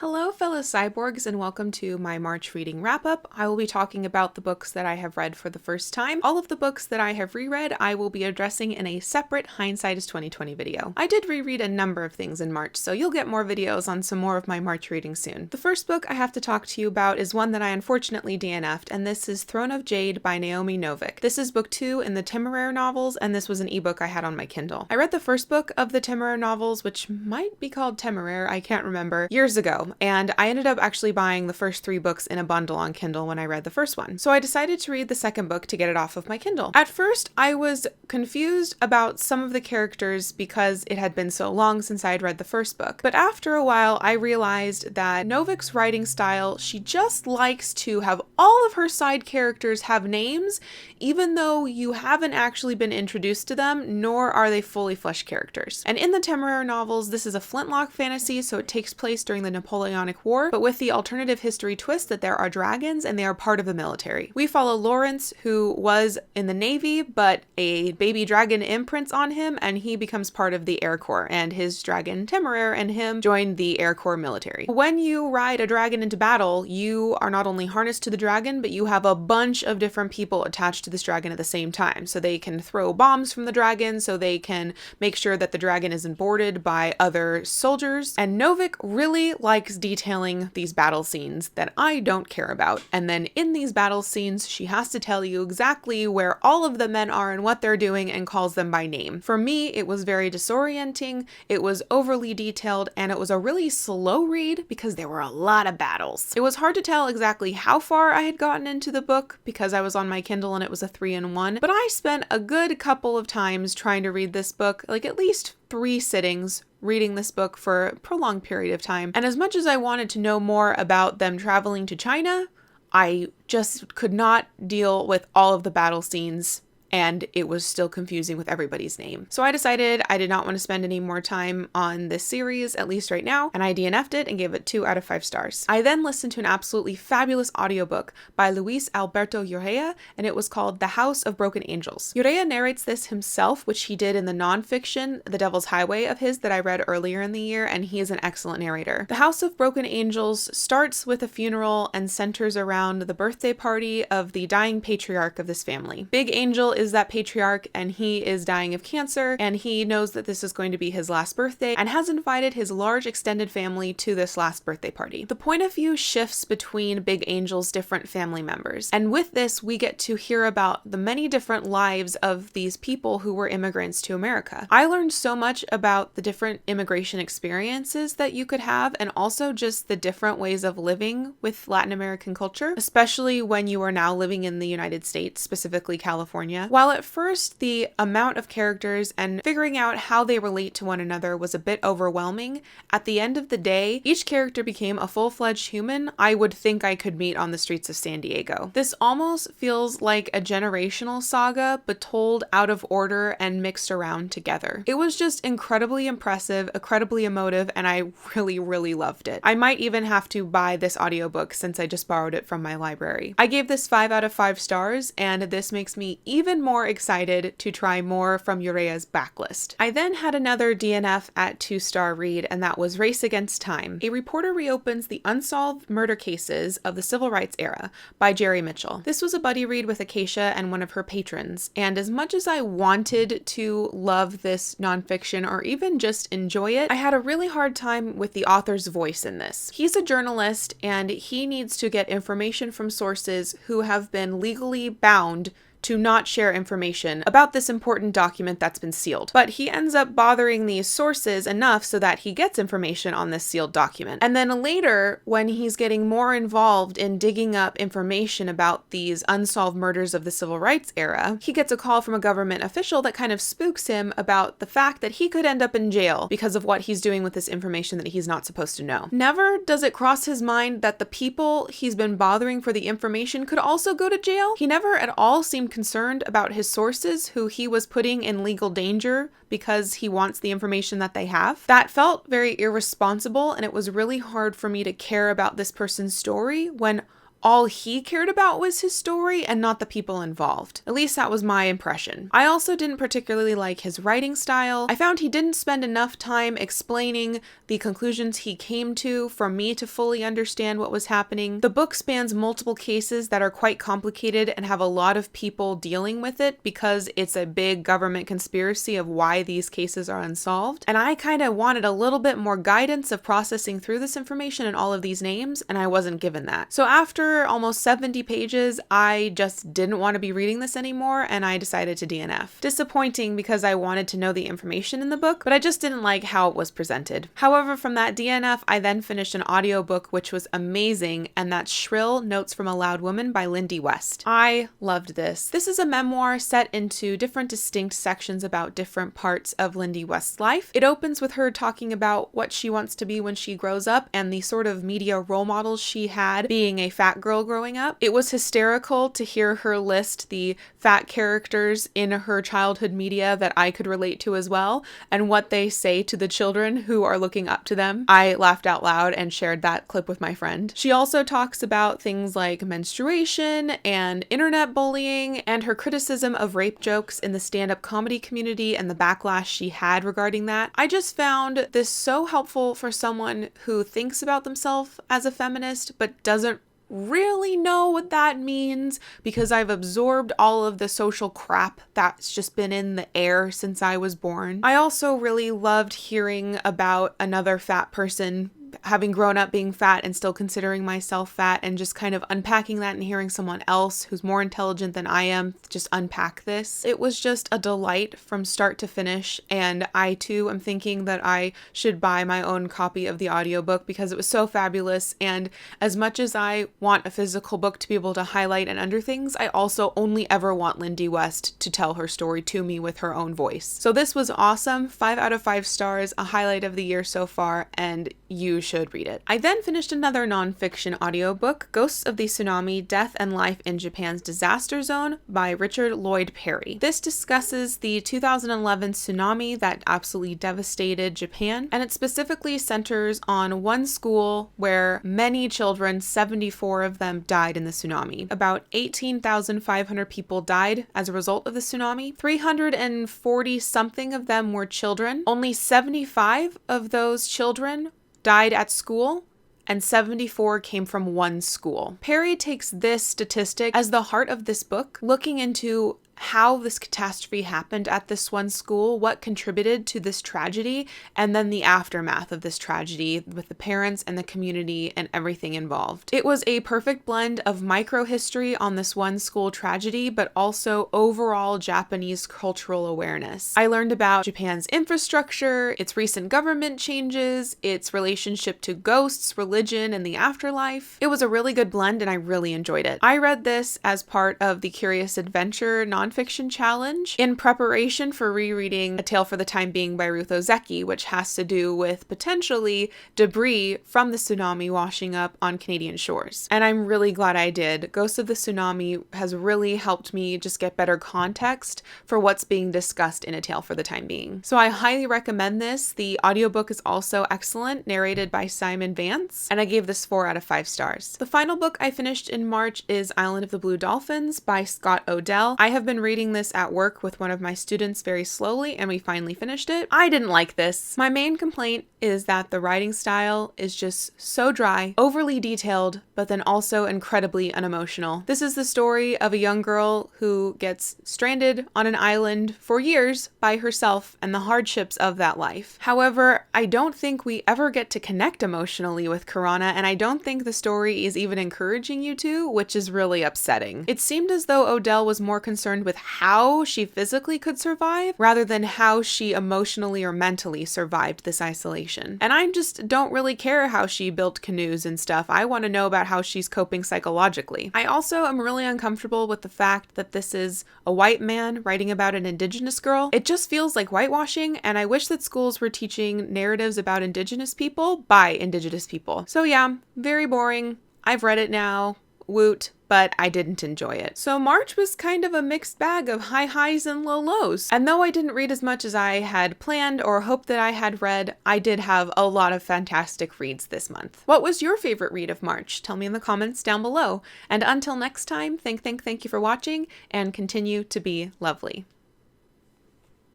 Hello, fellow cyborgs, and welcome to my March reading wrap-up. I will be talking about the books that I have read for the first time. All of the books that I have reread, I will be addressing in a separate Hindsight is 2020 video. I did reread a number of things in March, so you'll get more videos on some more of my March reading soon. The first book I have to talk to you about is one that I unfortunately DNF'd, and this is Throne of Jade by Naomi Novik. This is book 2 in the Temeraire novels, and this was an ebook I had on my Kindle. I read the first book of the Temeraire novels, which might be called Temeraire, I can't remember, years ago. And I ended up actually buying the first 3 books in a bundle on Kindle when I read the first one. So I decided to read the second book to get it off of my Kindle. At first, I was confused about some of the characters because it had been so long since I had read the first book. But after a while, I realized that Novik's writing style, she just likes to have all of her side characters have names, even though you haven't actually been introduced to them, nor are they fully fleshed characters. And in the Temeraire novels, this is a flintlock fantasy, so it takes place during the Napoleonic War, but with the alternative history twist that there are dragons and they are part of the military. We follow Lawrence, who was in the Navy, but a baby dragon imprints on him, and he becomes part of the Air Corps, and his dragon Temeraire and him join the Air Corps military. When you ride a dragon into battle, you are not only harnessed to the dragon, but you have a bunch of different people attached to this dragon at the same time. So they can throw bombs from the dragon, so they can make sure that the dragon isn't boarded by other soldiers. And Novik really likes detailing these battle scenes that I don't care about. And then in these battle scenes, she has to tell you exactly where all of the men are and what they're doing and calls them by name. For me, it was very disorienting, it was overly detailed, and it was a really slow read because there were a lot of battles. It was hard to tell exactly how far I had gotten into the book because I was on my Kindle and it was a 3-in-1, but I spent a good couple of times trying to read this book, like at least 3 sittings reading this book for a prolonged period of time. And as much as I wanted to know more about them traveling to China, I just could not deal with all of the battle scenes, and it was still confusing with everybody's name. So I decided I did not want to spend any more time on this series, at least right now, and I DNF'd it and gave it 2 out of 5 stars. I then listened to an absolutely fabulous audiobook by Luis Alberto Urrea, and it was called The House of Broken Angels. Urrea narrates this himself, which he did in the nonfiction The Devil's Highway of his that I read earlier in the year, and he is an excellent narrator. The House of Broken Angels starts with a funeral and centers around the birthday party of the dying patriarch of this family. Big Angel is that patriarch, and he is dying of cancer, and he knows that this is going to be his last birthday and has invited his large extended family to this last birthday party. The point of view shifts between Big Angel's different family members, and with this we get to hear about the many different lives of these people who were immigrants to America. I learned so much about the different immigration experiences that you could have, and also just the different ways of living with Latin American culture, especially when you are now living in the United States, specifically California. While at first the amount of characters and figuring out how they relate to one another was a bit overwhelming, at the end of the day, each character became a full-fledged human I would think I could meet on the streets of San Diego. This almost feels like a generational saga, but told out of order and mixed around together. It was just incredibly impressive, incredibly emotive, and I really loved it. I might even have to buy this audiobook since I just borrowed it from my library. I gave this 5 out of 5 stars, and this makes me even more excited to try more from Urrea's backlist. I then had another DNF at 2-star read, and that was Race Against Time. A reporter reopens the unsolved murder cases of the civil rights era by Jerry Mitchell. This was a buddy read with Acacia and one of her patrons, and as much as I wanted to love this nonfiction or even just enjoy it, I had a really hard time with the author's voice in this. He's a journalist, and he needs to get information from sources who have been legally bound to not share information about this important document that's been sealed. But he ends up bothering these sources enough so that he gets information on this sealed document. And then later, when he's getting more involved in digging up information about these unsolved murders of the civil rights era, he gets a call from a government official that kind of spooks him about the fact that he could end up in jail because of what he's doing with this information that he's not supposed to know. Never does it cross his mind that the people he's been bothering for the information could also go to jail. He never at all seemed concerned about his sources who he was putting in legal danger because he wants the information that they have. That felt very irresponsible, and it was really hard for me to care about this person's story when all he cared about was his story and not the people involved. At least that was my impression. I also didn't particularly like his writing style. I found he didn't spend enough time explaining the conclusions he came to for me to fully understand what was happening. The book spans multiple cases that are quite complicated and have a lot of people dealing with it because it's a big government conspiracy of why these cases are unsolved. And I kind of wanted a little bit more guidance of processing through this information and all of these names, and I wasn't given that. So after almost 70 pages, I just didn't want to be reading this anymore, and I decided to DNF. Disappointing because I wanted to know the information in the book, but I just didn't like how it was presented. However, from that DNF, I then finished an audiobook which was amazing, and that's Shrill Notes from a Loud Woman by Lindy West. I loved this. This is a memoir set into different distinct sections about different parts of Lindy West's life. It opens with her talking about what she wants to be when she grows up and the sort of media role models she had being a fat girl growing up. It was hysterical to hear her list the fat characters in her childhood media that I could relate to as well, and what they say to the children who are looking up to them. I laughed out loud and shared that clip with my friend. She also talks about things like menstruation and internet bullying and her criticism of rape jokes in the stand-up comedy community and the backlash she had regarding that. I just found this so helpful for someone who thinks about themselves as a feminist but doesn't really know what that means, because I've absorbed all of the social crap that's just been in the air since I was born. I also really loved hearing about another fat person having grown up being fat and still considering myself fat, and just kind of unpacking that and hearing someone else who's more intelligent than I am just unpack this. It was just a delight from start to finish, and I too am thinking that I should buy my own copy of the audiobook because it was so fabulous. And as much as I want a physical book to be able to highlight and under things, I also only ever want Lindy West to tell her story to me with her own voice. So this was awesome. 5 out of 5 stars, a highlight of the year so far, and you should read it. I then finished another nonfiction audiobook, Ghosts of the Tsunami: Death and Life in Japan's Disaster Zone by Richard Lloyd Perry. This discusses the 2011 tsunami that absolutely devastated Japan, and it specifically centers on one school where many children, 74 of them, died in the tsunami. About 18,500 people died as a result of the tsunami. 340 something of them were children. Only 75 of those children died at school, and 74 came from one school. Perry takes this statistic as the heart of this book, looking into how this catastrophe happened at this one school, what contributed to this tragedy, and then the aftermath of this tragedy with the parents and the community and everything involved. It was a perfect blend of micro-history on this one school tragedy, but also overall Japanese cultural awareness. I learned about Japan's infrastructure, its recent government changes, its relationship to ghosts, religion, and the afterlife. It was a really good blend, and I really enjoyed it. I read this as part of the Curious Adventure nonfiction challenge in preparation for rereading A Tale for the Time Being by Ruth Ozeki, which has to do with potentially debris from the tsunami washing up on Canadian shores. And I'm really glad I did. Ghosts of the Tsunami has really helped me just get better context for what's being discussed in A Tale for the Time Being. So I highly recommend this. The audiobook is also excellent, narrated by Simon Vance, and I gave this 4 out of 5 stars. The final book I finished in March is Island of the Blue Dolphins by Scott Odell. I have been reading this at work with one of my students very slowly, and we finally finished it. I didn't like this. My main complaint is that the writing style is just so dry, overly detailed, but then also incredibly unemotional. This is the story of a young girl who gets stranded on an island for years by herself and the hardships of that life. However, I don't think we ever get to connect emotionally with Karana, and I don't think the story is even encouraging you to, which is really upsetting. It seemed as though Odell was more concerned with how she physically could survive rather than how she emotionally or mentally survived this isolation. And I just don't really care how she built canoes and stuff. I want to know about how she's coping psychologically. I also am really uncomfortable with the fact that this is a white man writing about an Indigenous girl. It just feels like whitewashing, and I wish that schools were teaching narratives about Indigenous people by Indigenous people. So yeah, very boring. I've read it now. Woot. but I didn't enjoy it. So March was kind of a mixed bag of high highs and low lows. And though I didn't read as much as I had planned or hoped that I had read, I did have a lot of fantastic reads this month. What was your favorite read of March? Tell me in the comments down below. And until next time, thank you for watching, and continue to be lovely.